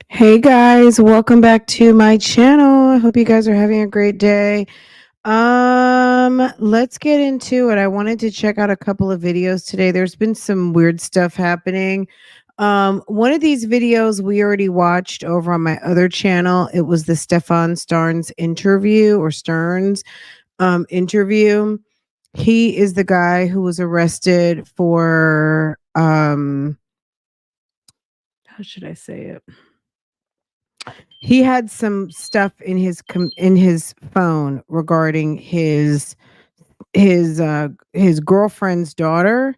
Hey guys, welcome back to my channel. I hope you guys are having a great day. Let's get into it. I wanted to check out a couple of videos today. There's been some weird stuff happening. One of these videos we already watched over on my other channel. It was the Stefan Sterns interview or Sterns interview. He is the guy who was arrested for how should I say it? He had some stuff in his phone regarding his girlfriend's daughter,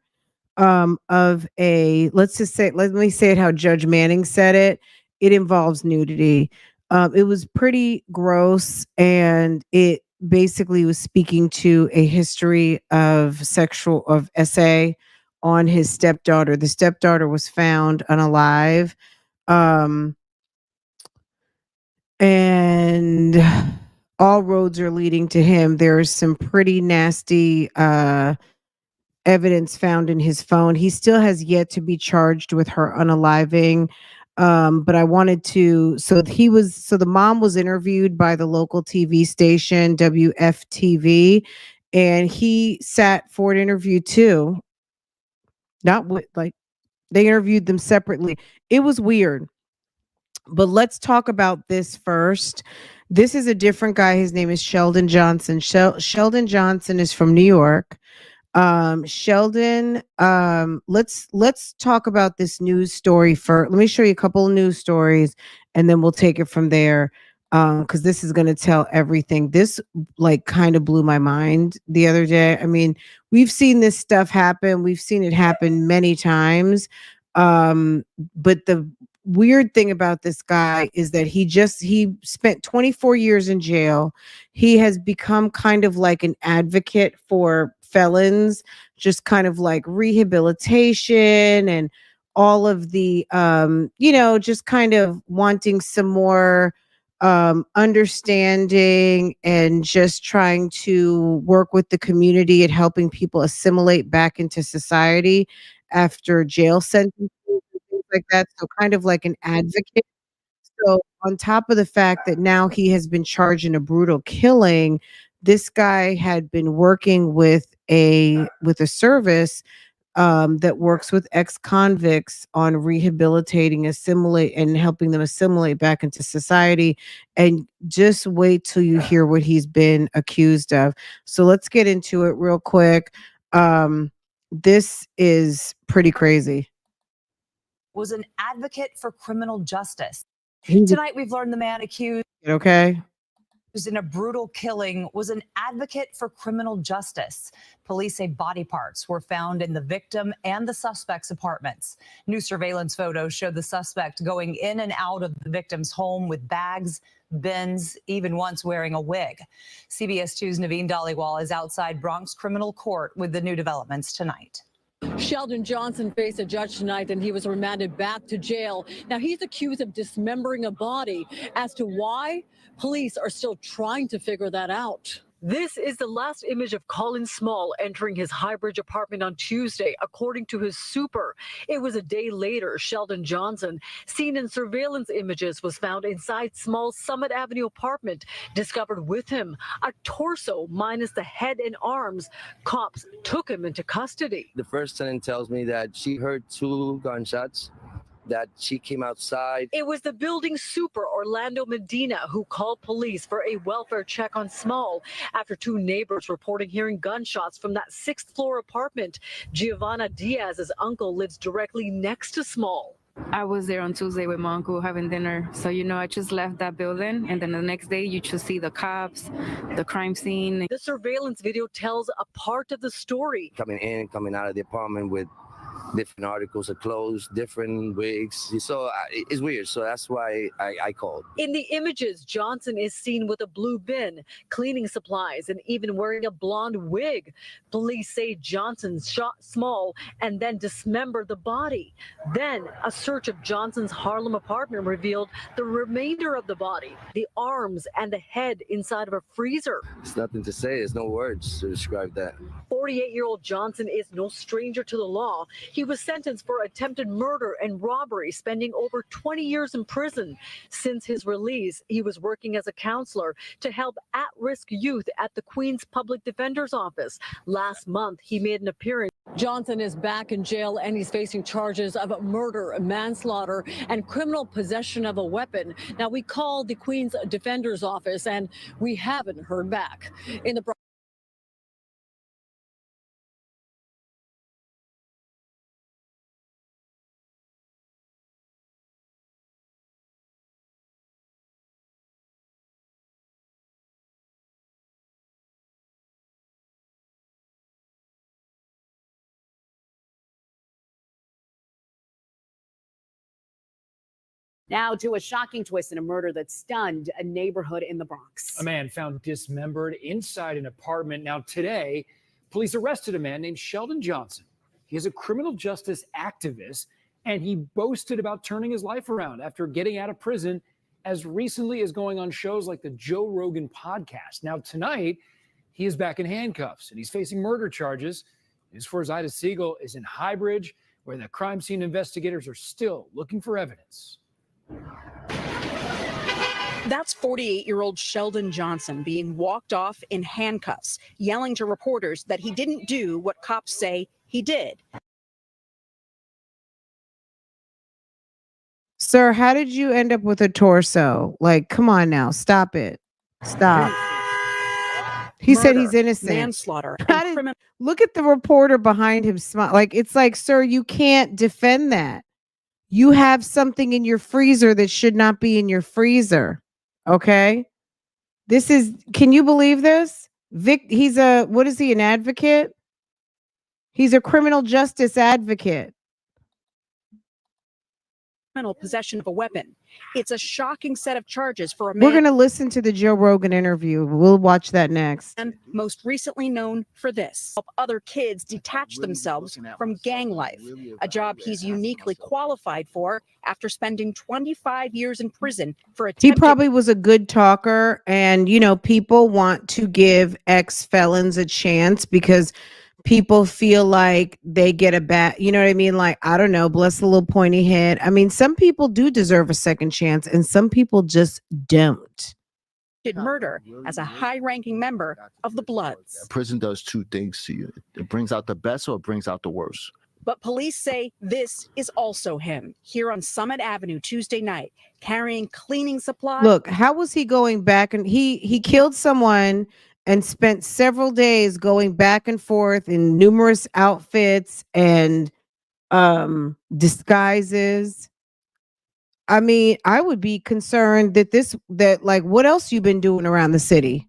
of a let's just say let me say it how Judge Manning said it. It involves nudity. It was pretty gross, and it basically was speaking to a history of SA on his stepdaughter. The stepdaughter was found unalive. Um and all roads are leading to him. There's some pretty nasty evidence found in his phone. He still has yet to be charged with her unaliving. But I wanted to, so the mom was interviewed by the local TV station, WFTV, and he sat for an interview too. Not with, like, they interviewed them separately. It was weird. But let's talk about this first. This is a different guy. His name is Sheldon Johnson. Sheldon Johnson is from New York. Sheldon, let's talk about this news story first. Let me show you a couple of news stories, and then we'll take it from there. Because this is going to tell everything. This like kind of blew my mind the other day. I mean, we've seen this stuff happen. We've seen it happen many times. But the weird thing about this guy is that he spent 24 years in jail. He has become kind of like an advocate for felons, just kind of like rehabilitation and all of the just kind of wanting some more understanding, and just trying to work with the community and helping people assimilate back into society after jail sentences and things like that. So kind of like an advocate. So on top of the fact that now he has been charged in a brutal killing, this guy had been working with a service that works with ex-convicts on rehabilitating, assimilate, and helping them assimilate back into society. And just wait till you hear what he's been accused of. So let's get into it real quick. This is pretty crazy. Was an advocate for criminal justice. He's Tonight, we've learned the man accused okay. in a brutal killing was an advocate for criminal justice. Police say body parts were found in the victim and the suspect's apartments. New surveillance photos show the suspect going in and out of the victim's home with bags, bins, even once wearing a wig. CBS 2's Naveen Dhaliwal is outside Bronx Criminal Court with the new developments tonight. Sheldon Johnson faced a judge tonight, and he was remanded back to jail. Now, he's accused of dismembering a body. As to why, police are still trying to figure that out. This is the last image of COLLIN Small entering his Highbridge apartment on Tuesday, according to his super. It was a day later, Sheldon Johnson, seen in surveillance images, was found inside Small's Summit Avenue apartment, discovered with him a torso minus the head and arms. Cops took him into custody. The first tenant tells me that she heard 2 gunshots, that she came outside. It was the building super, Orlando Medina, who called police for a welfare check on Small after 2 neighbors reporting hearing gunshots from that 6th floor apartment. Giovanna Diaz's uncle lives directly next to Small. I was there on Tuesday with my uncle having dinner. So, I just left that building. And then the next day, you just see the cops, the crime scene. The surveillance video tells a part of the story. Coming in, coming out of the apartment with different articles of clothes, different wigs. So it's weird. So that's why I called. In the images, Johnson is seen with a blue bin, cleaning supplies, and even wearing a blonde wig. Police say Johnson shot Small and then dismembered the body. Then a search of Johnson's Harlem apartment revealed the remainder of the body, the arms and the head inside of a freezer. It's nothing to say. There's no words to describe that. 48-year-old Johnson is no stranger to the law. He was sentenced for attempted murder and robbery, spending over 20 years in prison. Since his release, he was working as a counselor to help at-risk youth at the Queens Public Defender's Office. Last month, he made an appearance. Johnson is back in jail and he's facing charges of murder, manslaughter, and criminal possession of a weapon. Now, we called the Queens Defender's Office and we haven't heard back. In the Now to a shocking twist in a murder that stunned a neighborhood in the Bronx. A man found dismembered inside an apartment. Now today, police arrested a man named Sheldon Johnson. He is a criminal justice activist, and he boasted about turning his life around after getting out of prison as recently as going on shows like the Joe Rogan podcast. Now tonight, he is back in handcuffs, and he's facing murder charges. News 4's Ida Siegel is in Highbridge, where the crime scene investigators are still looking for evidence. That's 48-year-old Sheldon Johnson being walked off in handcuffs, yelling to reporters that he didn't do what cops say he did. Sir, how did you end up with a torso? Like, come on now, stop it. Stop. He said he's innocent. Manslaughter. Look at the reporter behind him smile. Like, it's like, sir, you can't defend that. You have something in your freezer that should not be in your freezer. Okay? This is, can you believe this? He's what is he, an advocate? He's a criminal justice advocate. Criminal possession of a weapon. It's a shocking set of charges for a man. We're going to listen to the Joe Rogan interview. We'll watch that next. And most recently known for this. Help other kids detach themselves from gang life, a job he's uniquely qualified for after spending 25 years in prison for He probably was a good talker, and you know, people want to give ex-felons a chance because people feel like they get a bad, you know what I mean? Like, I don't know, bless the little pointy head. I mean, some people do deserve a second chance and some people just don't. Murder as a high-ranking member of the Bloods. Prison does two things to you. It brings out the best or it brings out the worst. But police say this is also him here on Summit Avenue Tuesday night, carrying cleaning supplies. Look, how was he going back? And he killed someone and spent several days going back and forth in numerous outfits and disguises. I mean, I would be concerned that like, what else you been doing around the city?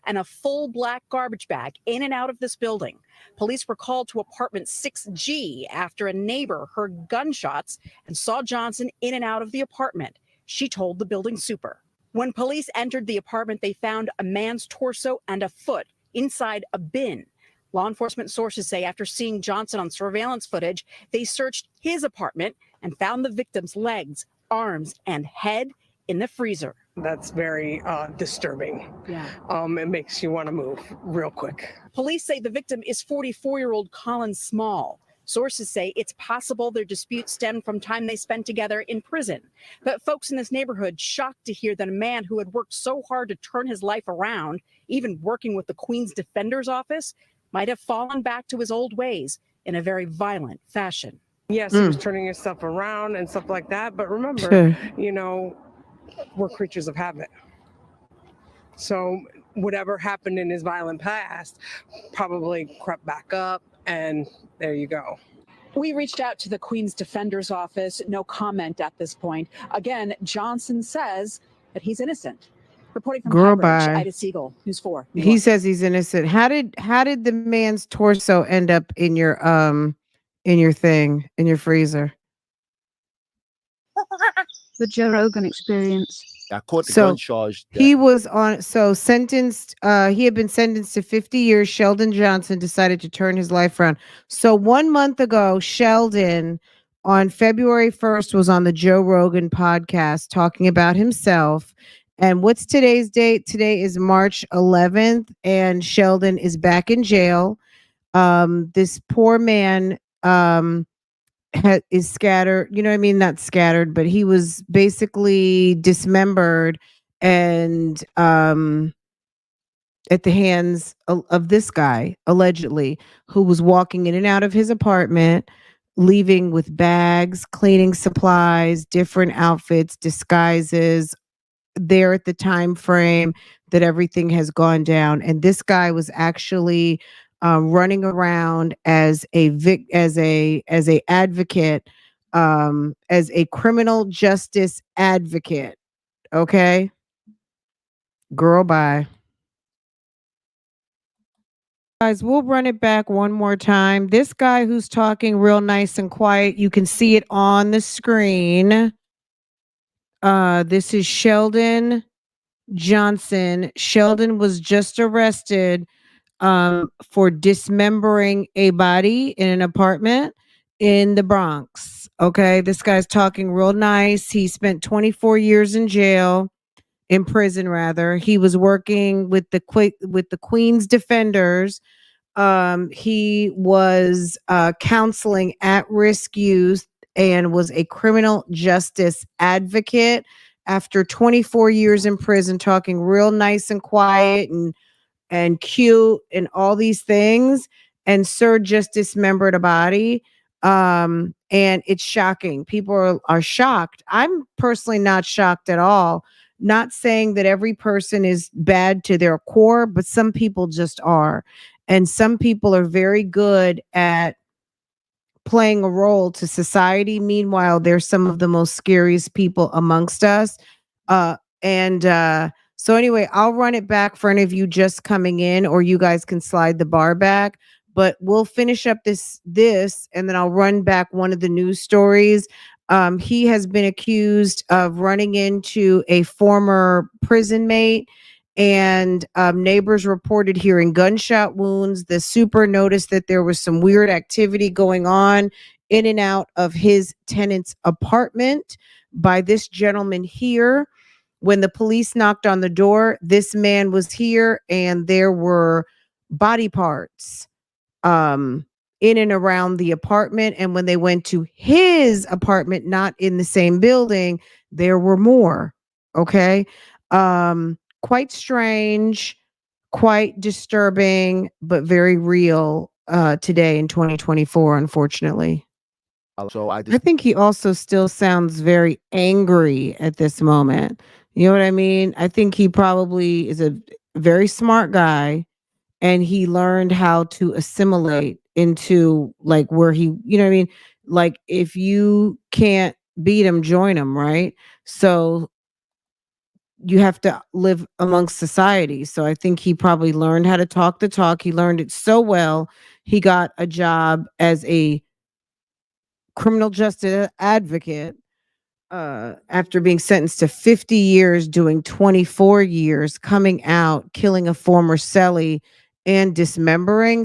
And a full black garbage bag in and out of this building. Police were called to apartment 6G after a neighbor heard gunshots and saw Johnson in and out of the apartment. She told the building super. When police entered the apartment, they found a man's torso and a foot inside a bin. Law enforcement sources say after seeing Johnson on surveillance footage, they searched his apartment and found the victim's legs, arms, and head in the freezer. That's very disturbing. Yeah. It makes you want to move real quick. Police say the victim is 44-year-old COLLIN Small. Sources say it's possible their dispute stemmed from time they spent together in prison. But folks in this neighborhood shocked to hear that a man who had worked so hard to turn his life around, even working with the Queens Defender's Office, might have fallen back to his old ways in a very violent fashion. Yes, he was turning his stuff around and stuff like that. But remember, you know, we're creatures of habit. So whatever happened in his violent past probably crept back up, and there you go. We reached out to the Queens Defender's Office. No comment at this point. Again, Johnson says that he's innocent. Reporting from Highbridge, Ida Siegel, News 4. He says he's innocent. How did the man's torso end up in your freezer? The Joe Rogan experience. I caught the gun charge. He was sentenced. He had been sentenced to 50 years. Sheldon Johnson decided to turn his life around. So 1 month ago, Sheldon on February 1st was on the Joe Rogan podcast talking about himself. And what's today's date? Today is March 11th, and Sheldon is back in jail. This poor man is scattered, you know what I mean? Not scattered, but he was basically dismembered and at the hands of this guy, allegedly, who was walking in and out of his apartment, leaving with bags, cleaning supplies, different outfits, disguises, there at the time frame that everything has gone down. And this guy was actually running around as as a advocate, as a criminal justice advocate. Okay, girl, bye. Guys, we'll run it back one more time. This guy who's talking real nice and quiet, you can see it on the screen. This is Sheldon Johnson. Sheldon was just arrested for dismembering a body in an apartment in the Bronx. Okay, this guy's talking real nice. He spent 24 years in jail, in prison rather. He was working with the Queen's Defenders. He was counseling at-risk youth and was a criminal justice advocate. After 24 years in prison, talking real nice and quiet and cute and all these things, and Sir just dismembered a body. And it's shocking. People are shocked. I'm personally not shocked at all. Not saying that every person is bad to their core, but some people just are. And some people are very good at playing a role to society. Meanwhile, they're some of the most scariest people amongst us. So anyway, I'll run it back for any of you just coming in, or you guys can slide the bar back. But we'll finish up this, and then I'll run back one of the news stories. He has been accused of running into a former prison mate, and neighbors reported hearing gunshot wounds. The super noticed that there was some weird activity going on in and out of his tenant's apartment by this gentleman here. When the police knocked on the door, this man was here, and there were body parts in and around the apartment. And when they went to his apartment, not in the same building, there were more. Okay. Quite strange, quite disturbing, but very real today in 2024, unfortunately. So I think he also still sounds very angry at this moment. You know what I mean? I think he probably is a very smart guy, and he learned how to assimilate into like where he, you know what I mean? Like if you can't beat him, join him, right? So you have to live amongst society. So I think he probably learned how to talk the talk. He learned it so well. He got a job as a criminal justice advocate after being sentenced to 50 years, doing 24 years, coming out, killing a former cellie and dismembering.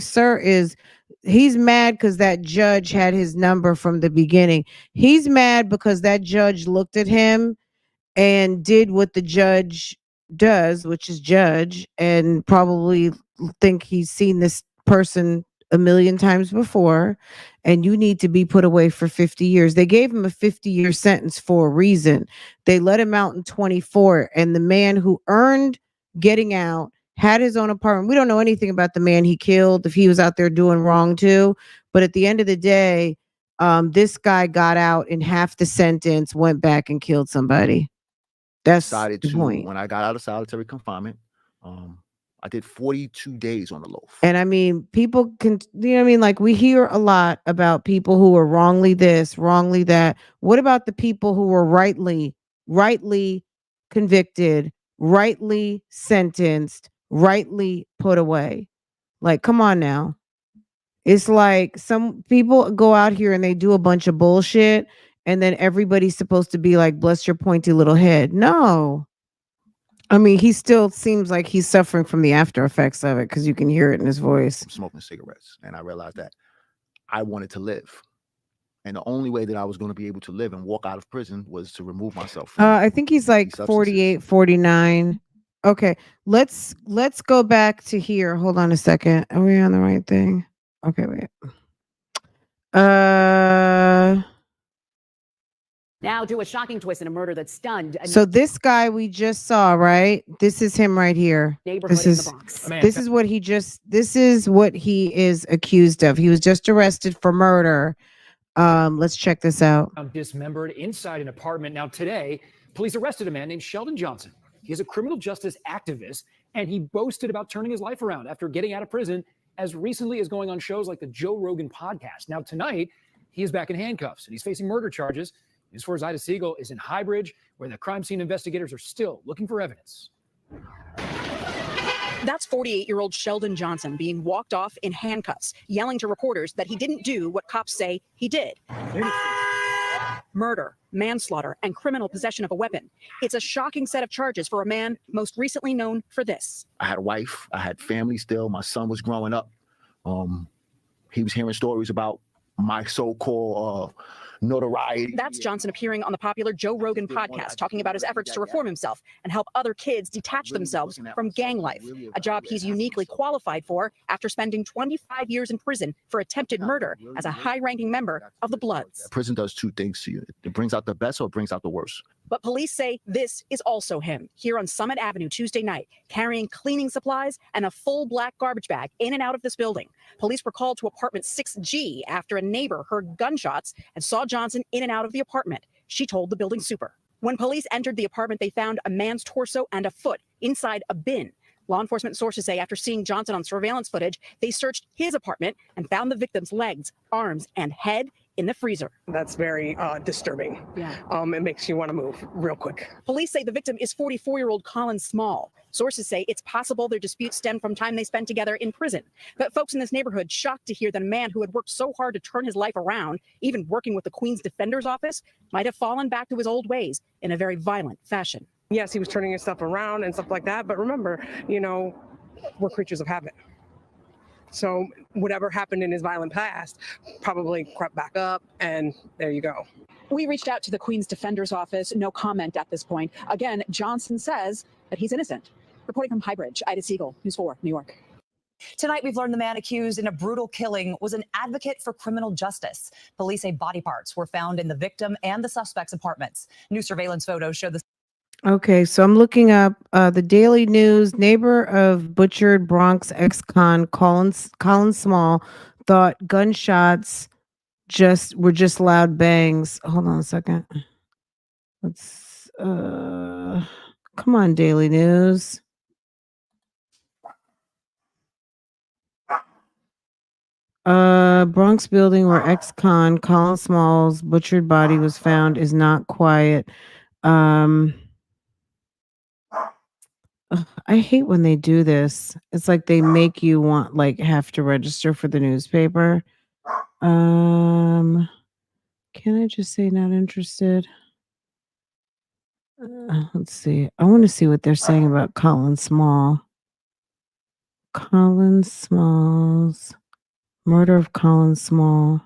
He's mad because that judge had his number from the beginning. He's mad because that judge looked at him and did what the judge does, which is judge, and probably think he's seen this person a million times before, and you need to be put away for 50 years. They gave him a 50-year sentence for a reason. They let him out in 24, and the man who earned getting out had his own apartment. We don't know anything about the man he killed, if he was out there doing wrong too, but at the end of the day, this guy got out in half the sentence, went back and killed somebody. That's decided the to, point. when I got out of solitary confinement, I did 42 days on the loaf. And I mean, people can, you know what I mean? Like we hear a lot about people who are wrongly this, wrongly that. What about the people who were rightly convicted, rightly sentenced, rightly put away? Like, come on now. It's like some people go out here and they do a bunch of bullshit, and then everybody's supposed to be like, bless your pointy little head. No. I mean, he still seems like he's suffering from the after effects of it because you can hear it in his voice. I'm smoking cigarettes, and I realized that I wanted to live. And the only way that I was going to be able to live and walk out of prison was to remove myself from I think he's like 48, 49. Okay, let's go back to here. Hold on a second. Are we on the right thing? Okay, wait. Uh Now to a shocking twist in a murder that stunned a So this guy we just saw, right? This is him right here. neighborhood This in the is Bronx. this is what he is accused of. He was just arrested for murder. Let's check this out. Found dismembered inside an apartment. Now today, police arrested a man named Sheldon Johnson. He is a criminal justice activist, and he boasted about turning his life around after getting out of prison as recently as going on shows like the Joe Rogan podcast. Now tonight, he is back in handcuffs, and he's facing murder charges. News 4's Ida Siegel is in Highbridge, where the crime scene investigators are still looking for evidence. That's 48-year-old Sheldon Johnson being walked off in handcuffs, yelling to reporters that he didn't do what cops say he did. Murder, manslaughter, and criminal possession of a weapon. It's a shocking set of charges for a man most recently known for this. I had a wife. I had family still. My son was growing up. He was hearing stories about my so-called notoriety. That's Johnson appearing on the popular Joe Rogan podcast, talking about his efforts to reform himself and help other kids detach themselves from gang life, a job he's uniquely qualified for after spending 25 years in prison for attempted murder as a high-ranking member of the Bloods. Prison does two things to you. It brings out the best or it brings out the worst. But police say this is also him, here on Summit Avenue Tuesday night, carrying cleaning supplies and a full black garbage bag in and out of this building. Police were called to apartment 6G after a neighbor heard gunshots and saw Johnson in and out of the apartment. She told the building super. When police entered the apartment, they found a man's torso and a foot inside a bin. Law enforcement sources say after seeing Johnson on surveillance footage, they searched his apartment and found the victim's legs, arms, and head in the freezer. That's very disturbing. Yeah. It makes you want to move real quick. Police say the victim is 44-year-old COLLIN Small. Sources say it's possible their disputes stem from time they spent together in prison. But folks in this neighborhood shocked to hear that a man who had worked so hard to turn his life around, even working with the Queen's Defender's Office, might have fallen back to his old ways in a very violent fashion. Yes, he was turning his stuff around and stuff like that. But remember, we're creatures of habit. So whatever happened in his violent past probably crept back up, and there you go. We reached out to the Queen's Defender's Office. No comment at this point. Again, Johnson says that he's innocent. Reporting from Highbridge, Ida Siegel, News 4, New York. Tonight, we've learned the man accused in a brutal killing was an advocate for criminal justice. Police say body parts were found in the victim and the suspect's apartments. New surveillance photos show the Okay, so I'm looking up the Daily News. Neighbor of butchered Bronx ex-con Colin Small thought gunshots were just loud bangs. Hold on a second. Let's come on, Daily News. Bronx building where ex-con Colin Small's butchered body was found is not quiet. I hate when they do this. It's like they make you have to register for the newspaper. Can I just say not interested? Let's see. I want to see what they're saying about Colin Small. Colin Small's murder of Colin Small.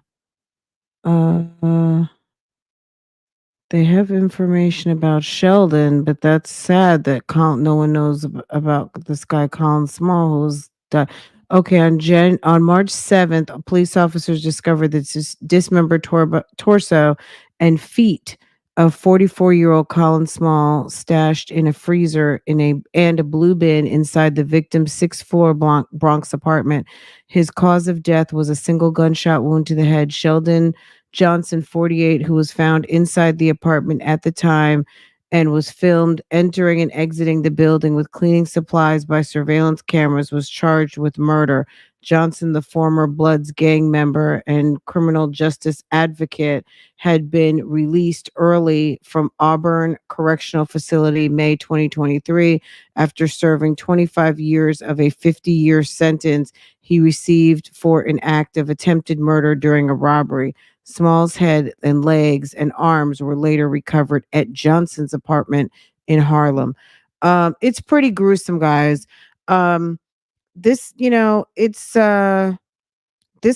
They have information about Sheldon, but that's sad that no one knows about this guy Colin Small who's died. Okay, on March 7th, police officers discovered this dismembered torso and feet of 44-year-old Colin Small stashed in a freezer and a blue bin inside the victim's sixth-floor Bronx apartment. His cause of death was a single gunshot wound to the head. Sheldon Johnson, 48, who was found inside the apartment at the time and was filmed entering and exiting the building with cleaning supplies by surveillance cameras, was charged with murder. Johnson, the former Bloods gang member and criminal justice advocate, had been released early from Auburn Correctional Facility May 2023 after serving 25 years of a 50-year sentence he received for an act of attempted murder during a robbery. Small's head and legs and arms were later recovered at Johnson's apartment in Harlem. It's pretty gruesome, guys. This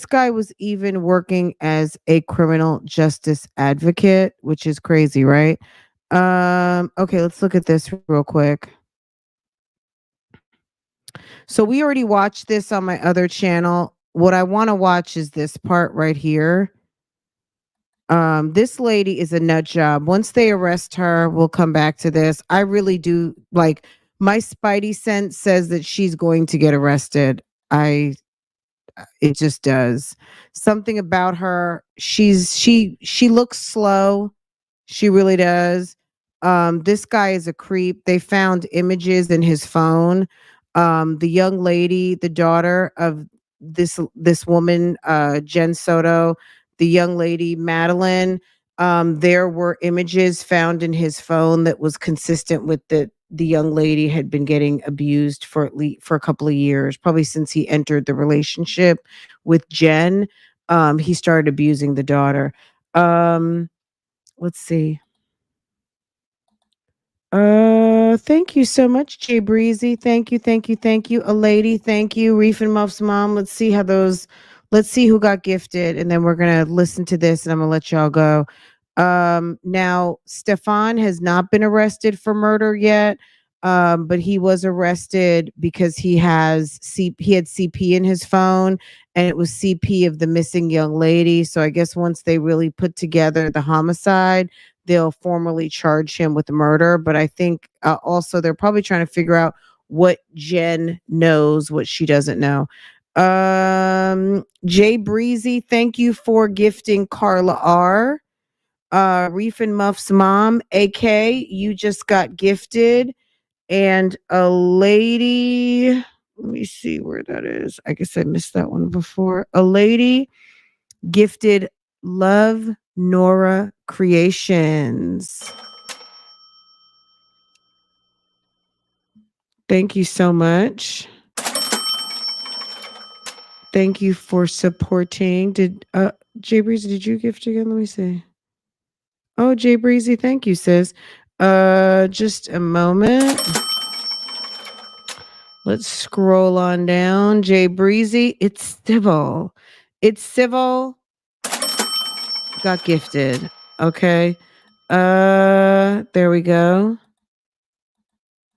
guy was even working as a criminal justice advocate, which is crazy, right? Okay, let's look at this real quick. So we already watched this on my other channel. What I want to watch is this part right here. This lady is a nut job. Once they arrest her, we'll come back to this. I really do like my spidey sense says that she's going to get arrested. It just does. Something about her. She looks slow. She really does. This guy is a creep. They found images in his phone. The young lady, the daughter of this woman, Jen Soto, the young lady Madeline. There were images found in his phone that was consistent with the young lady had been getting abused for for a couple of years, probably since he entered the relationship with Jen. He started abusing the daughter. Let's see. Thank you so much, Jay Breezy. Thank you, thank you, thank you. A lady, thank you. Reef and Muff's mom. Let's see who got gifted, and then we're gonna listen to this, and I'm gonna let y'all go. Now Stefan has not been arrested for murder yet. But he was arrested because he had CP in his phone, and it was CP of the missing young lady. So I guess once they really put together the homicide, they'll formally charge him with murder. But I think also they're probably trying to figure out what Jen knows, what she doesn't know. Jay Breezy, thank you for gifting Carla R. Reef and Muff's mom, AK, you just got gifted. And a lady, let me see where that is. I guess I missed that one before. A lady gifted Love Nora Creations. Thank you so much. Thank you for supporting. Did Jay Breezy, did you gift again? Let me see. Oh, Jay Breezy, thank you, sis. Just a moment. Let's scroll on down. Jay Breezy, it's civil. It's civil. Got gifted. Okay. There we go.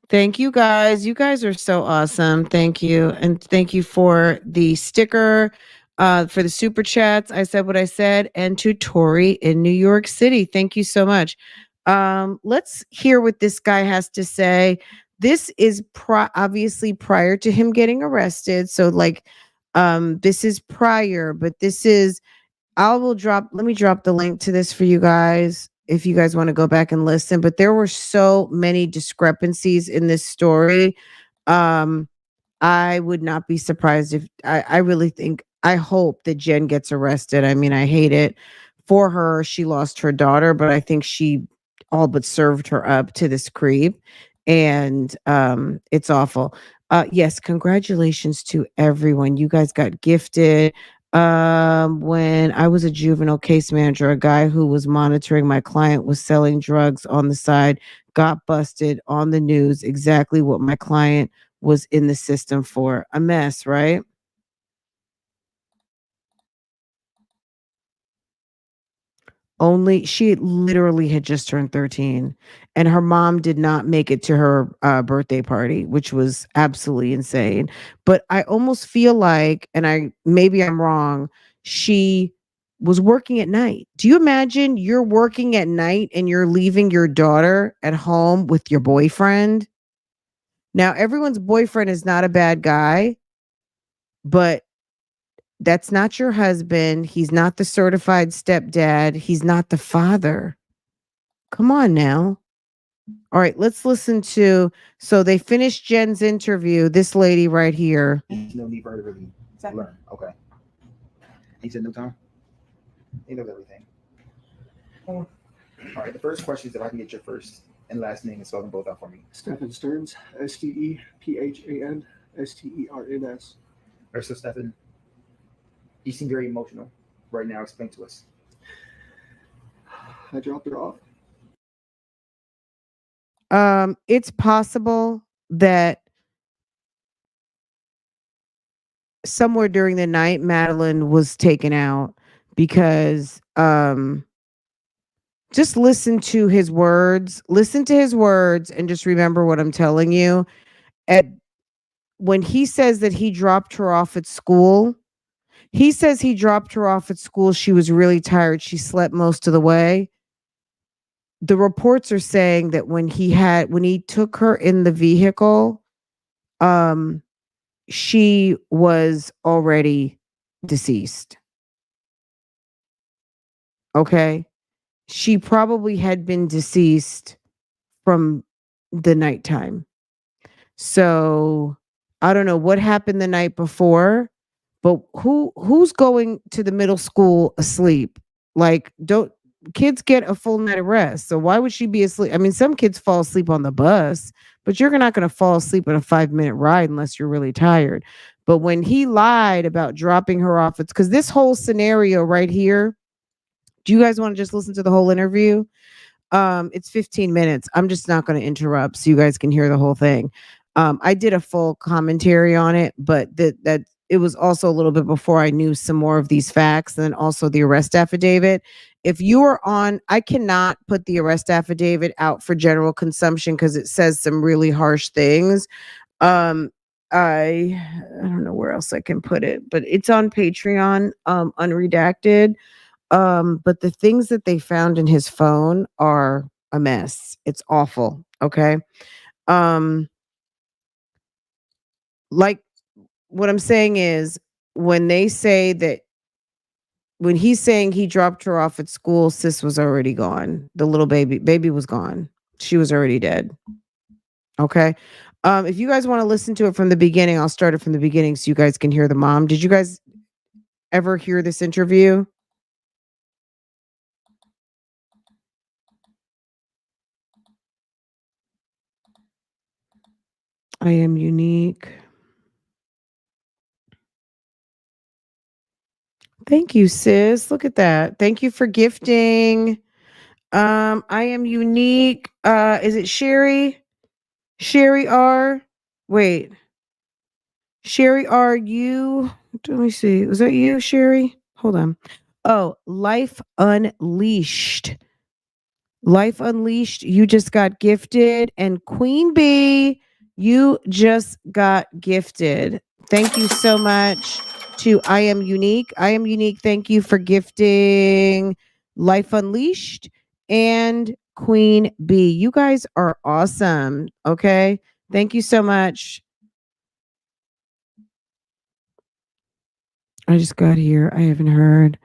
Thank you guys. You guys are so awesome. Thank you. And thank you for the sticker, for the super chats. I said what I said. And to Tori in New York City. Thank you so much. Let's hear what this guy has to say. This is obviously prior to him getting arrested. So this is prior, but this is, let me drop the link to this for you guys if you guys want to go back and listen. But there were so many discrepancies in this story. I would not be surprised if I really think, I hope that Jen gets arrested. I mean, I hate it for her. She lost her daughter, but I think she all but served her up to this creep. And it's awful. Yes, congratulations to everyone. You guys got gifted. When I was a juvenile case manager, a guy who was monitoring my client was selling drugs on the side, got busted on the news. Exactly what my client was in the system for. A mess, right? She literally had just turned 13, and her mom did not make it to her birthday party, which was absolutely insane. But I almost feel like, and maybe I'm wrong, she was working at night. Do you imagine you're working at night and you're leaving your daughter at home with your boyfriend? Now, everyone's boyfriend is not a bad guy, but that's not your husband. He's not the certified stepdad. He's not the father. Come on now. All right, let's listen to. So they finished Jen's interview. This lady right here. No need for her to really learn. Okay. He said no time. He knows everything. All right. The first question is if I can get your first and last name and spell them both out for me. Stefan Sterns, Stephan Sterns. Or so Stefan. You seem very emotional right now. Explain to us. I dropped her off. It's possible that somewhere during the night, Madeline was taken out because just listen to his words. Listen to his words and just remember what I'm telling you. When he says that he dropped her off at school, He says he dropped her off at school. She was really tired. She slept most of the way. The reports are saying that when he took her in the vehicle, she was already deceased. Okay. She probably had been deceased from the nighttime. So I don't know what happened the night before, but who's going to the middle school asleep? Like, don't kids get a full night of rest? So why would she be asleep? I mean, some kids fall asleep on the bus, but you're not going to fall asleep in a 5-minute ride unless you're really tired. But when he lied about dropping her off, it's because this whole scenario right here. Do you guys want to just listen to the whole interview? It's 15 minutes. I'm just not going to interrupt so you guys can hear the whole thing. I did a full commentary on it, but that it was also a little bit before I knew some more of these facts, and then also the arrest affidavit. If you are on, I cannot put the arrest affidavit out for general consumption because it says some really harsh things. I don't know where else I can put it, but it's on Patreon, unredacted. But the things that they found in his phone are a mess. It's awful. Okay. Um, like what I'm saying is when they say that when he's saying he dropped her off at school, sis was already gone. The little baby was gone. She was already dead. Okay. If you guys want to listen to it from the beginning, I'll start it from the beginning so you guys can hear the mom. Did you guys ever hear this interview? I am unique. Thank you, sis. Look at that. Thank you for gifting. I am unique. Is it Sherry? Sherry R. Wait. Sherry R. You. Let me see. Was that you, Sherry? Hold on. Oh, Life Unleashed. Life Unleashed, you just got gifted. And Queen Bee, you just got gifted. Thank you so much to I Am Unique. I Am Unique, thank you for gifting Life Unleashed and Queen Bee. You guys are awesome. Okay. Thank you so much. I just got here. I haven't heard.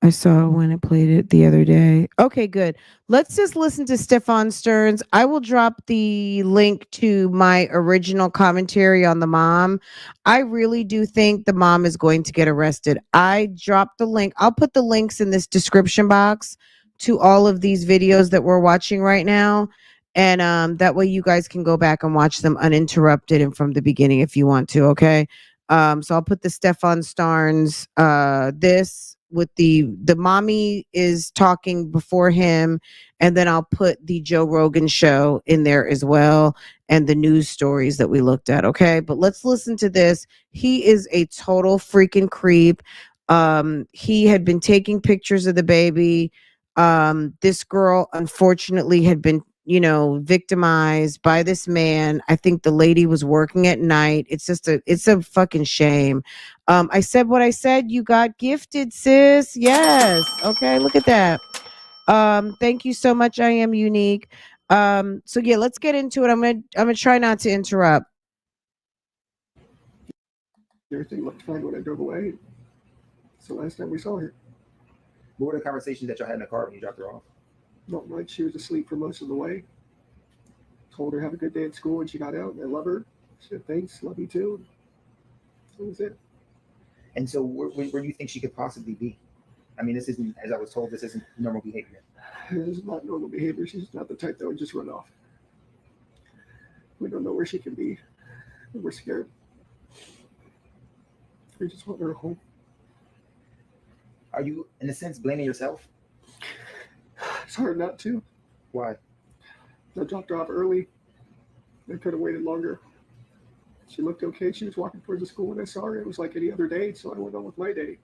I saw when it played it the other day. Okay, good. Let's just listen to Stefan Sterns. I will drop the link to my original commentary on the mom. I really do think the mom is going to get arrested. I dropped the link. I'll put the links in this description box to all of these videos that we're watching right now. And that way you guys can go back and watch them uninterrupted and from the beginning if you want to, okay? So I'll put the Stefan Sterns, this with the mommy is talking before him, and then I'll put the Joe Rogan show in there as well and the news stories that we looked at. Okay, but let's listen to this. He is a total freaking creep. He had been taking pictures of the baby. This girl unfortunately had been victimized by this man. I think the lady was working at night. It's a fucking shame. I said what I said. You got gifted, sis. Yes. Okay, look at that. Thank you so much. I Am Unique. So yeah, let's get into it. I'm gonna try not to interrupt. Everything looked fine when I drove away. It's the last time we saw her. What were the conversations that y'all had in the car when you dropped her off? Not much. She was asleep for most of the way. Told her have a good day at school when she got out. I love her. She said thanks, love you too. That was it. And so where do you think she could possibly be? I mean, this isn't, as I was told, this isn't normal behavior. This is not normal behavior. She's not the type that would just run off. We don't know where she can be. We're scared. We just want her home. Are you, in a sense, blaming yourself? It's hard not to. Why? I dropped her off early. I could have waited longer. She looked okay. She was walking towards the school when I saw her. It was like any other day, so I went on with my day.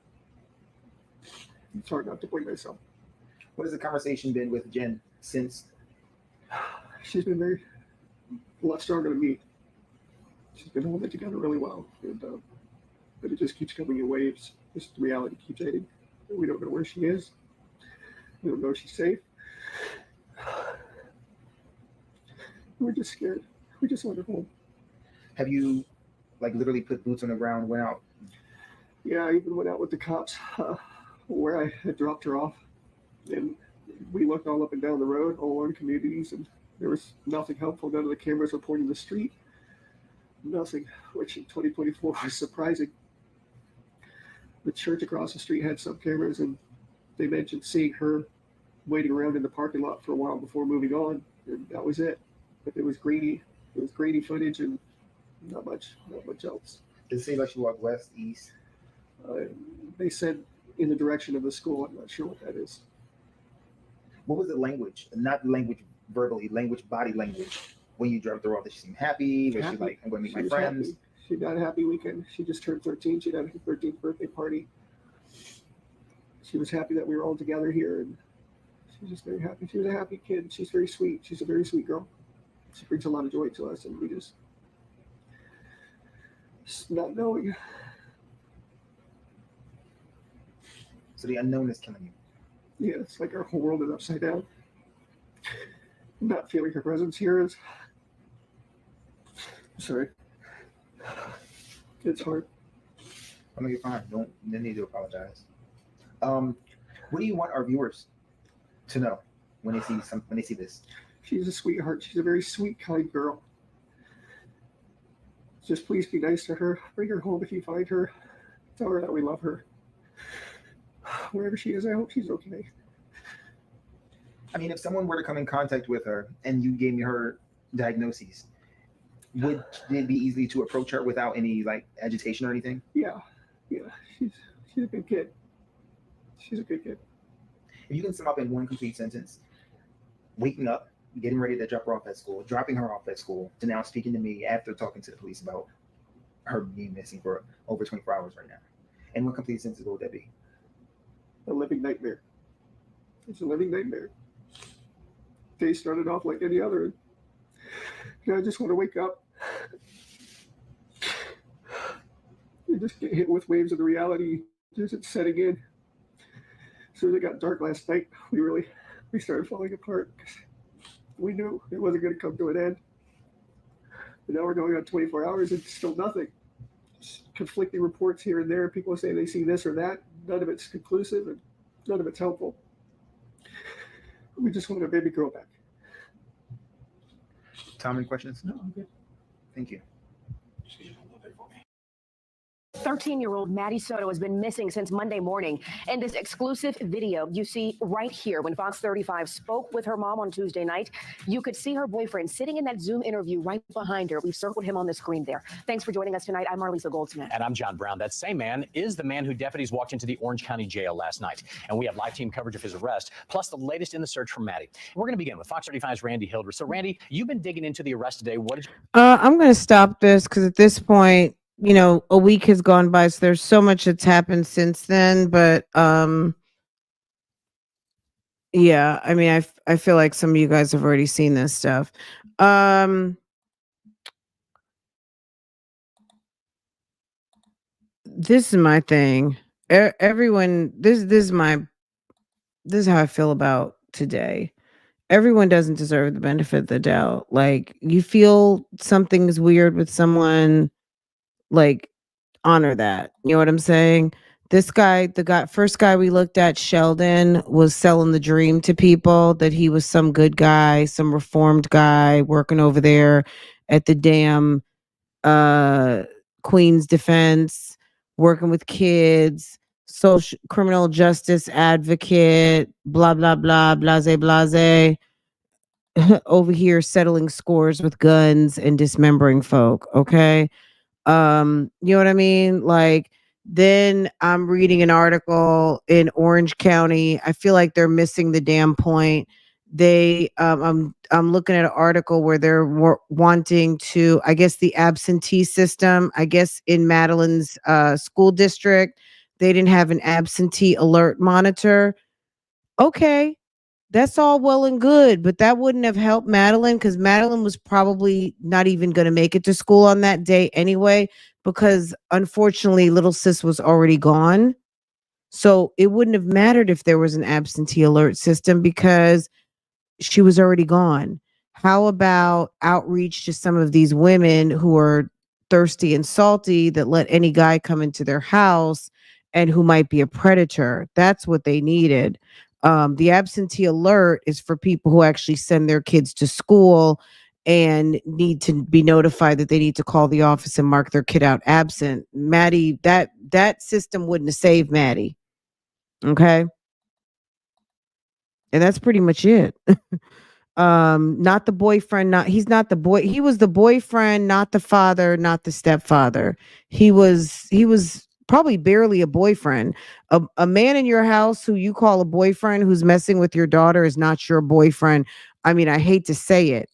It's hard not to blame myself. What has the conversation been with Jen since? She's been a lot stronger than me. She's been holding it together really well, but it just keeps coming in waves. Just reality keeps hitting. We don't know where she is. We don't know if she's safe. We're just scared. We just want her home. Have you, like, literally put boots on the ground, went out? Yeah, I even went out with the cops where I had dropped her off. And we looked all up and down the road, all along communities, and there was nothing helpful. None of the cameras were pointing the street. Nothing, which in 2024 was surprising. The church across the street had some cameras, and they mentioned seeing her waiting around in the parking lot for a while before moving on, and that was it. But it was grainy. It was grainy footage, and not much else. Does it seem like she walked west, east? They said in the direction of the school. I'm not sure what that is. What was the language? Not language verbally, language, body language. When you dropped her off, did she seem happy? Was she like, I'm going to meet my friends? Happy. She got a happy weekend. She just turned 13. She had her 13th birthday party. She was happy that we were all together here, and she's just very happy. She was a happy kid. She's very sweet. She's a very sweet girl. She brings a lot of joy to us, and we just not knowing. So the unknown is killing you. Yeah, it's like our whole world is upside down. Not feeling her presence here is. Sorry. It's hard. I mean, you're fine. No need to apologize. What do you want our viewers to know when they see this? She's a sweetheart. She's a very sweet, kind girl. Just please be nice to her. Bring her home if you find her. Tell her that we love her. Wherever she is, I hope she's okay. I mean, if someone were to come in contact with her and you gave me her diagnoses, would it be easy to approach her without any like agitation or anything? Yeah. She's a good kid. She's a good kid. If you can sum up in one complete sentence, waking up, getting ready to drop her off at school, dropping her off at school, to now speaking to me after talking to the police about her being missing for over 24 hours right now. And what complete sentence would that be? A living nightmare. It's a living nightmare. Day started off like any other. I just want to wake up. You just get hit with waves of the reality just setting in. As soon as it got dark last night, we started falling apart. We knew it wasn't going to come to an end. But now we're going on 24 hours and still nothing. Just conflicting reports here and there. People say they see this or that. None of it's conclusive and none of it's helpful. We just want our baby girl back. Tom, any questions? No, I'm good. Thank you. 13-year-old Maddie Soto has been missing since Monday morning. And this exclusive video you see right here, when Fox 35 spoke with her mom on Tuesday night, you could see her boyfriend sitting in that Zoom interview right behind her. We've circled him on the screen there. Thanks for joining us tonight. I'm Marlisa Goldsmith. And I'm John Brown. That same man is the man who deputies walked into the Orange County Jail last night. And we have live team coverage of his arrest, plus the latest in the search for Maddie. We're going to begin with Fox 35's Randy Hildreth. So, Randy, you've been digging into the arrest today. What did you... I'm going to stop this because at this point, a week has gone by, so there's so much that's happened since then. But yeah, I mean, I feel like some of you guys have already seen this stuff. This is my thing. Everyone, this is how I feel about today. Everyone doesn't deserve the benefit of the doubt. Like, you feel something's weird with someone, like, honor that. You know what I'm saying? This guy, first guy we looked at, Sheldon, was selling the dream to people that he was some good guy, some reformed guy working over there at the damn Queen's Defense, working with kids, social criminal justice advocate, blah, blah, blah, blase, blase, over here settling scores with guns and dismembering folk. Okay. You know what I mean? Like, then I'm reading an article in Orange County. I feel like they're missing the damn point. I'm looking at an article where they're wanting to, I guess, the absentee system. I guess in Madeline's school district, they didn't have an absentee alert monitor. Okay. That's all well and good, but that wouldn't have helped Madeline, because Madeline was probably not even going to make it to school on that day anyway, because unfortunately little sis was already gone. So it wouldn't have mattered if there was an absentee alert system because she was already gone. How about outreach to some of these women who are thirsty and salty that let any guy come into their house and who might be a predator? That's what they needed. The absentee alert is for people who actually send their kids to school and need to be notified that they need to call the office and mark their kid out absent. Maddie, that system wouldn't have saved Maddie. Okay. And that's pretty much it. Not the boyfriend, not he's not the boy, he was the boyfriend, not the father, not the stepfather. He was probably barely a boyfriend. A man in your house who you call a boyfriend who's messing with your daughter is not your boyfriend. I mean, I hate to say it.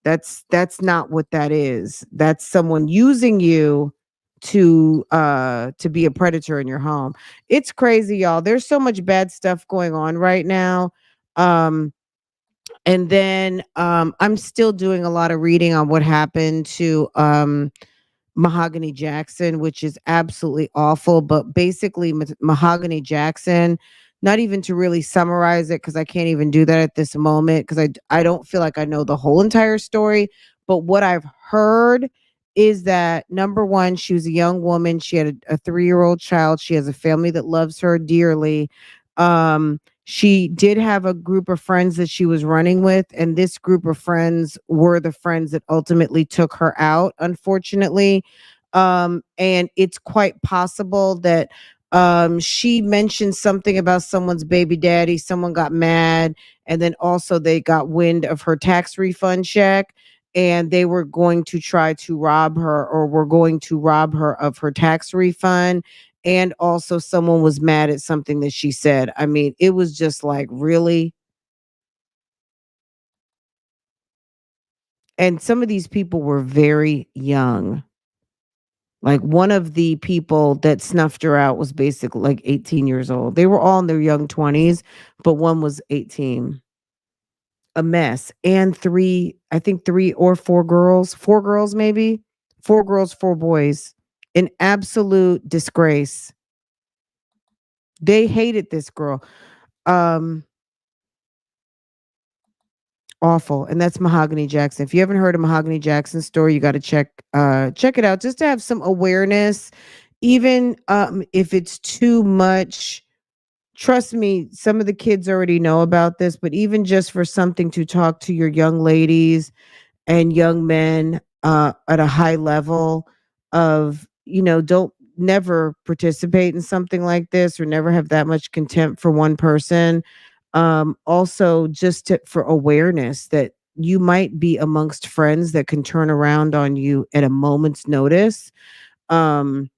That's not what that is. That's someone using you to be a predator in your home. It's crazy, y'all. There's so much bad stuff going on right now. Um and then I'm still doing a lot of reading on what happened to Mahogany Jackson, which is absolutely awful. But basically, Mahogany Jackson, not even to really summarize it, because I can't even do that at this moment, because I don't feel like I know the whole entire story. But what I've heard is that number one, she was a young woman. She had a 3-year-old child. She has a family that loves her dearly. She did have a group of friends that she was running with, and this group of friends were the friends that ultimately took her out, unfortunately. And it's quite possible that she mentioned something about someone's baby daddy. Someone got mad, and then also they got wind of her tax refund check, and they were going to try to rob her, or were going to rob her of her tax refund. And also someone was mad at something that she said. I mean, it was just like, really? And some of these people were very young. Like one of the people that snuffed her out was basically like 18 years old. They were all in their young 20s, but one was 18. A mess. And I think 4 girls maybe. 4 girls, 4 boys. An absolute disgrace. They hated this girl. Um Awful. And that's Mahogany Jackson. If you haven't heard of Mahogany Jackson's story, you got to check it out just to have some awareness. Even if it's too much, trust me, some of the kids already know about this, but even just for something to talk to your young ladies and young men at a high level of, don't never participate in something like this, or never have that much contempt for one person. Also just for awareness that you might be amongst friends that can turn around on you at a moment's notice. um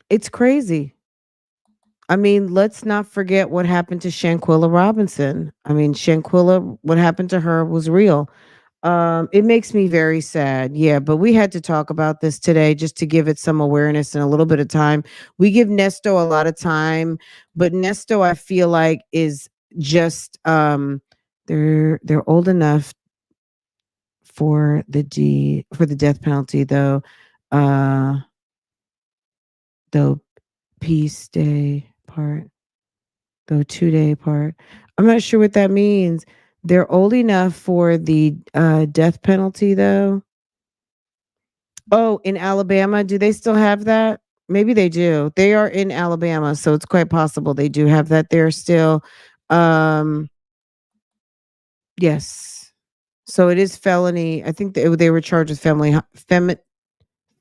it's crazy. I mean, let's not forget what happened to Shanquilla Robinson. I mean, Shanquilla, what happened to her was real. It makes me very sad. Yeah, but we had to talk about this today just to give it some awareness and a little bit of time. We give Nesto a lot of time, but Nesto, I feel like, is just they're old enough for the death penalty, though. Uh though peace day part, though 2-day part. I'm not sure what that means. They're old enough for the death penalty, though. Oh, in Alabama, do they still have that? Maybe they do. They are in Alabama, so it's quite possible they do have that there still. Um, yes. So it is felony. I think they were charged with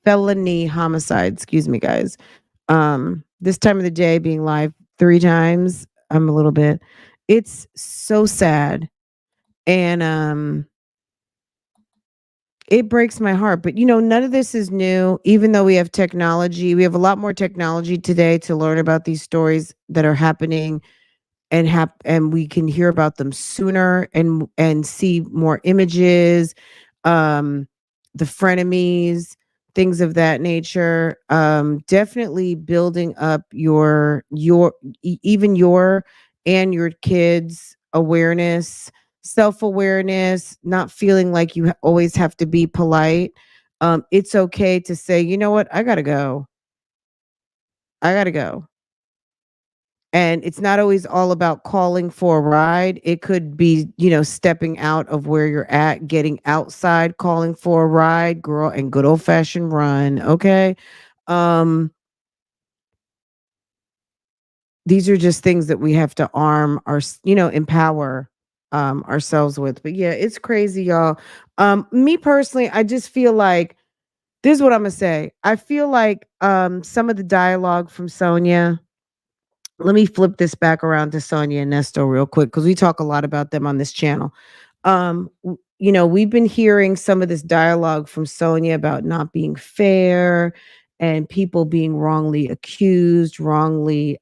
felony homicide. Excuse me, guys. This time of the day, being live 3 times, I'm a little bit. It's so sad, and it breaks my heart. But none of this is new. Even though we have technology, we have a lot more technology today to learn about these stories that are happening, and we can hear about them sooner, and see more images, um the frenemies, things of that nature. Definitely building up even your and your kids awareness, self-awareness, not feeling like you always have to be polite. It's okay to say, you know what, I gotta go. I gotta go. And it's not always all about calling for a ride. It could be, stepping out of where you're at, getting outside, calling for a ride, girl, and good old fashioned run. Okay. Um, these are just things that we have to arm empower ourselves with. But yeah, it's crazy, y'all. Me personally, I just feel like this is what I'm gonna say. I feel like some of the dialogue from Sonia. Let me flip this back around to Sonia and Nesto real quick because we talk a lot about them on this channel. We've been hearing some of this dialogue from Sonia about not being fair and people being wrongly accused, wrongly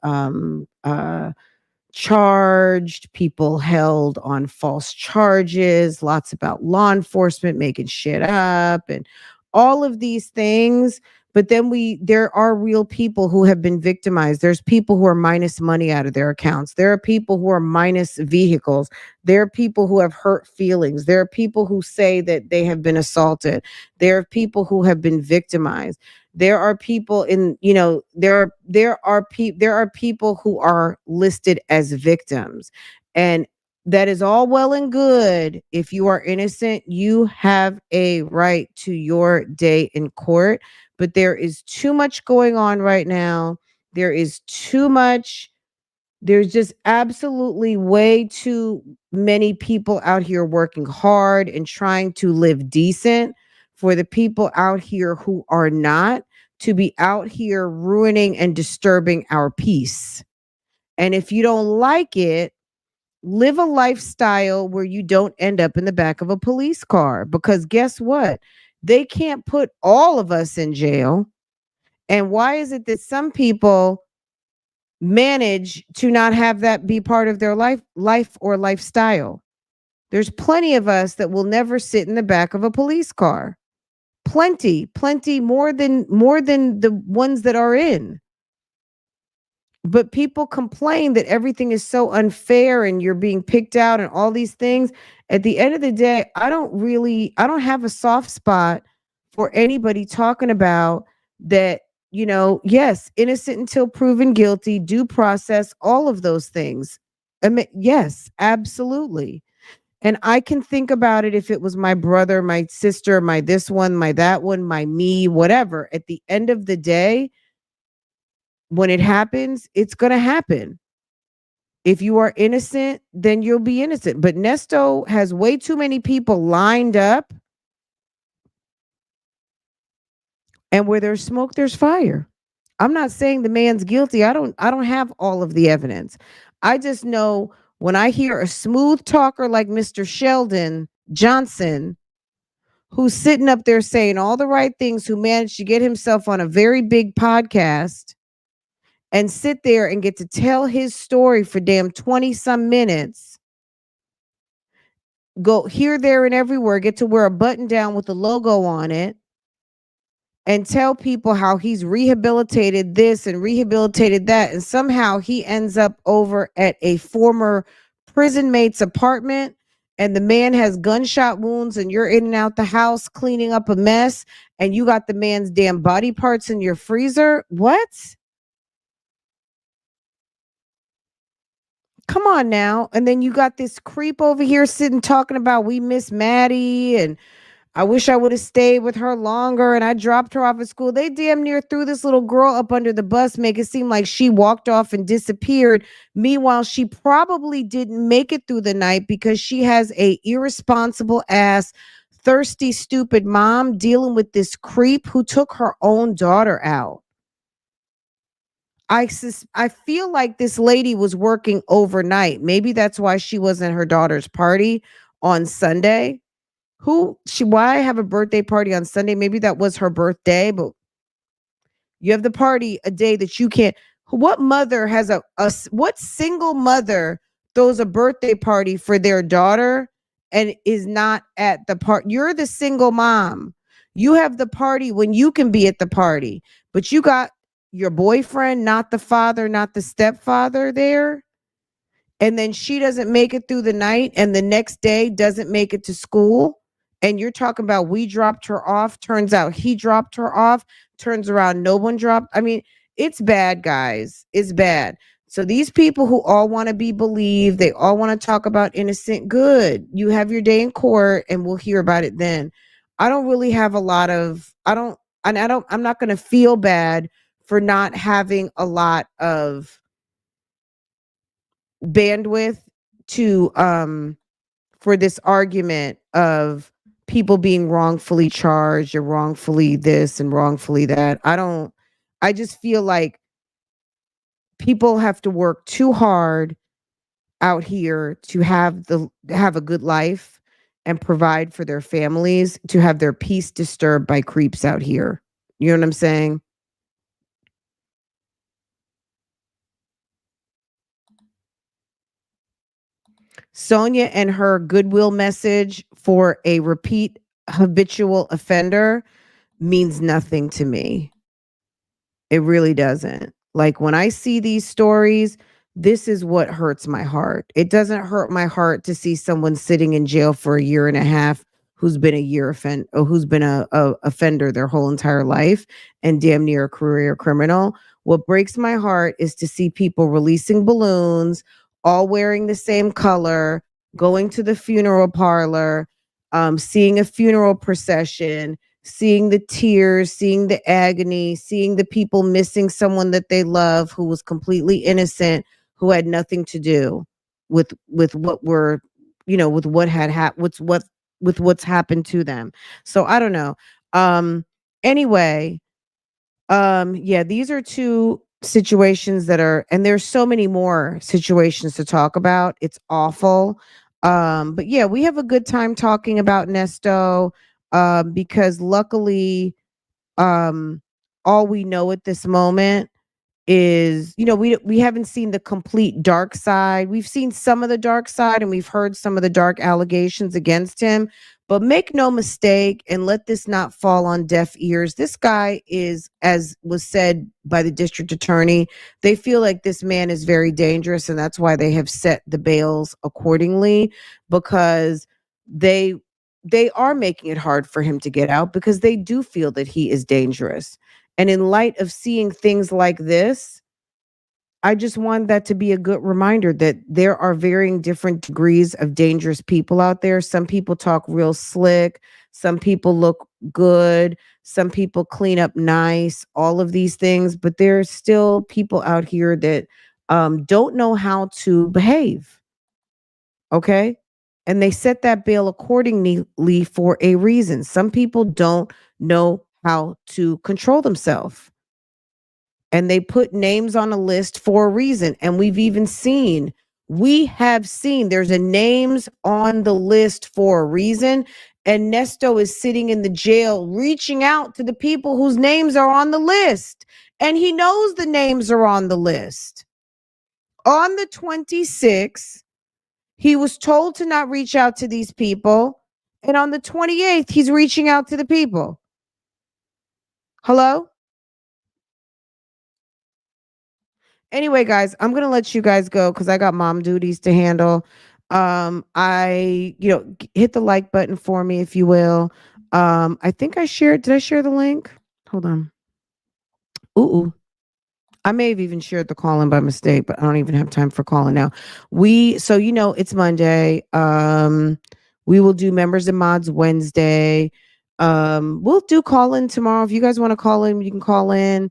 charged, people held on false charges, lots about law enforcement making shit up and all of these things. But then there are real people who have been victimized. There's people who are minus money out of their accounts. There are people who are minus vehicles. There are people who have hurt feelings. There are people who say that they have been assaulted. There are people who have been victimized. There are people there are people who are listed as victims. And that is all well and good. If you are innocent, you have a right to your day in court. But there is too much going on right now. There's just absolutely way too many people out here working hard and trying to live decent for the people out here who are not to be out here ruining and disturbing our peace. And if you don't like it, live a lifestyle where you don't end up in the back of a police car, because guess what? They can't put all of us in jail. And why is it that some people manage to not have that be part of their life or lifestyle? There's plenty of us that will never sit in the back of a police car. Plenty more than the ones that are in. But people complain that everything is so unfair and you're being picked out and all these things. At the end of the day, I don't have a soft spot for anybody talking about that, yes, innocent until proven guilty, due process, all of those things. I mean, yes, absolutely. And I can think about it if it was my brother, my sister, my this one, my that one, my me, whatever. At the end of the day, when it happens, it's going to happen. If you are innocent, then you'll be innocent. But Nesto has way too many people lined up. And where there's smoke, there's fire. I'm not saying the man's guilty. I don't have all of the evidence. I just know when I hear a smooth talker like Mr. Sheldon Johnson, who's sitting up there saying all the right things, who managed to get himself on a very big podcast and sit there and get to tell his story for damn 20 some minutes, go here, there, and everywhere, get to wear a button down with a logo on it, and tell people how he's rehabilitated this and rehabilitated that. And somehow he ends up over at a former prison mate's apartment, and the man has gunshot wounds, and you're in and out the house cleaning up a mess, and you got the man's damn body parts in your freezer. What? Come on now. And then you got this creep over here sitting talking about we miss Maddie and I wish I would have stayed with her longer and I dropped her off at school. They damn near threw this little girl up under the bus, make it seem like she walked off and disappeared. Meanwhile, she probably didn't make it through the night because she has a irresponsible ass, thirsty, stupid mom dealing with this creep who took her own daughter out. I feel like this lady was working overnight. Maybe that's why she wasn't at her daughter's party on Sunday. Why have a birthday party on Sunday? Maybe that was her birthday, but you have the party a day that you can't. What mother has what single mother throws a birthday party for their daughter and is not at the party? You're the single mom. You have the party when you can be at the party, but you got your boyfriend, not the father, not the stepfather there. And then she doesn't make it through the night and the next day doesn't make it to school. And you're talking about we dropped her off. Turns out he dropped her off. Turns around, no one dropped. I mean, it's bad, guys. It's bad. So these people who all want to be believed, they all want to talk about innocent. Good. You have your day in court and we'll hear about it then. I don't really have a lot of, I'm not going to feel bad for not having a lot of bandwidth to, for this argument of people being wrongfully charged or wrongfully this and wrongfully that. I just feel like people have to work too hard out here to have a good life and provide for their families, to have their peace disturbed by creeps out here. You know what I'm saying? Sonia and her goodwill message for a repeat habitual offender means nothing to me. It really doesn't. Like when I see these stories, this is what hurts my heart. It doesn't hurt my heart to see someone sitting in jail for a year and a half who's been who's been a offender their whole entire life and damn near a career criminal. What breaks my heart is to see people releasing balloons, all wearing the same color, going to the funeral parlor, seeing a funeral procession, seeing the tears, seeing the agony, seeing the people missing someone that they love who was completely innocent, who had nothing to do with what were, with what had happened, with what's happened to them. So I don't know. Anyway, yeah, these are two situations that are, and there's so many more situations to talk about. It's awful. But yeah, we have a good time talking about Nesto, because luckily, all we know at this moment is, we haven't seen the complete dark side. We've seen some of the dark side and we've heard some of the dark allegations against him. But make no mistake, and let this not fall on deaf ears. This guy is, as was said by the district attorney, they feel like this man is very dangerous, and that's why they have set the bails accordingly, because they are making it hard for him to get out because they do feel that he is dangerous. And in light of seeing things like this, I just want that to be a good reminder that there are varying different degrees of dangerous people out there. Some people talk real slick. Some people look good. Some people clean up nice, all of these things. But there's still people out here that don't know how to behave. Okay? And they set that bail accordingly for a reason. Some people don't know how to control themselves. And they put names on a list for a reason. And we have seen there's a names on the list for a reason. And Nesto is sitting in the jail reaching out to the people whose names are on the list. And he knows the names are on the list. On the 26th, he was told to not reach out to these people. And on the 28th, he's reaching out to the people. Hello? Anyway, guys, I'm going to let you guys go because I got mom duties to handle. Hit the like button for me, if you will. I think did I share the link? Hold on. Ooh. I may have even shared the call-in by mistake, but I don't even have time for calling now. It's Monday. We will do members and mods Wednesday. We'll do call-in tomorrow. If you guys want to call in, you can call in.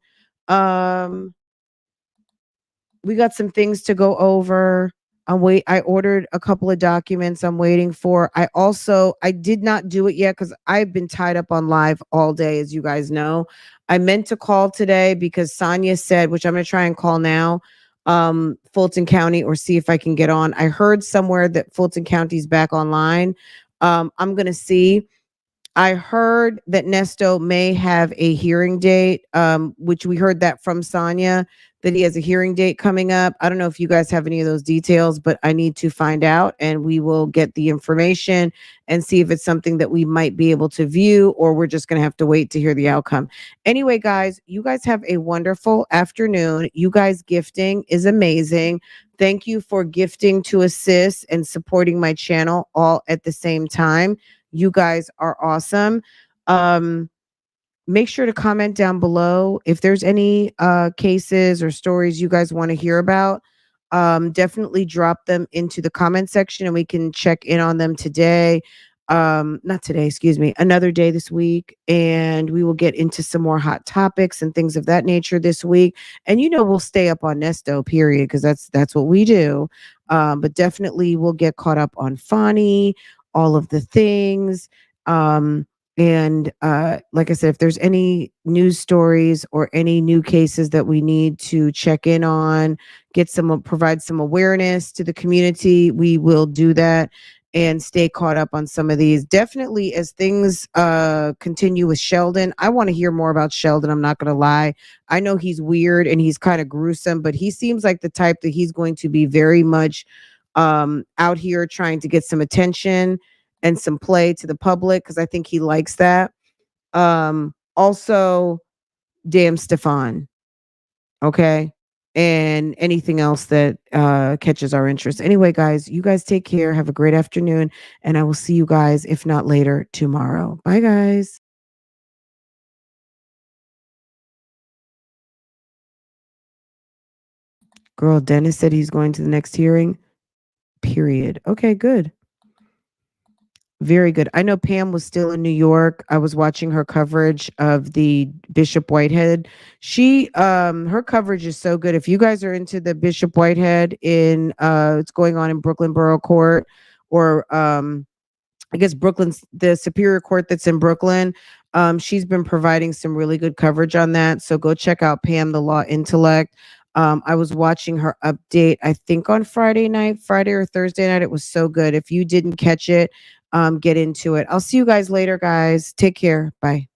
We got some things to go over. I ordered a couple of documents I'm waiting for. I did not do it yet because I've been tied up on live all day, as you guys know. I meant to call today because Sonia said, which I'm going to try and call now, Fulton County, or see if I can get on. I heard somewhere that Fulton County's back online. I'm going to see. I heard that Nesto may have a hearing date, which we heard that from Sonia, that he has a hearing date coming up. I don't know if you guys have any of those details, but I need to find out, and we will get the information and see if it's something that we might be able to view, or we're just going to have to wait to hear the outcome. Anyway, guys, you guys have a wonderful afternoon. You guys gifting is amazing. Thank you for gifting to assist and supporting my channel all at the same time. You guys are awesome. make sure to comment down below if there's any cases or stories you guys want to hear about. Definitely drop them into the comment section and we can check in on them today. Not today, excuse me, another day this week. And we will get into some more hot topics and things of that nature this week. And we'll stay up on Nesto, period, because that's what we do. But definitely we'll get caught up on Fani, all of the things. And like I said, if there's any news stories or any new cases that we need to check in on, provide some awareness to the community, we will do that and stay caught up on some of these. Definitely as things continue with Sheldon, I want to hear more about Sheldon. I'm not going to lie. I know he's weird and he's kind of gruesome, but he seems like the type that he's going to be very much out here trying to get some attention and some play to the public, because I think he likes that. Also, damn Stefan. Okay. And anything else that catches our interest. Anyway, guys, you guys take care. Have a great afternoon. And I will see you guys, if not later, tomorrow. Bye, guys. Girl, Dennis said he's going to the next hearing. Period. Okay, good. Very good. I know Pam was still in New York. I was watching her coverage of the Bishop Whitehead. Her coverage is so good. If you guys are into the Bishop Whitehead it's going on in Brooklyn Borough Court, or I guess the Superior Court that's in Brooklyn. She's been providing some really good coverage on that. So go check out Pam, the Law Intellect. I was watching her update, I think on Friday or Thursday night. It was so good. If you didn't catch it, get into it. I'll see you guys later, guys. Take care. Bye.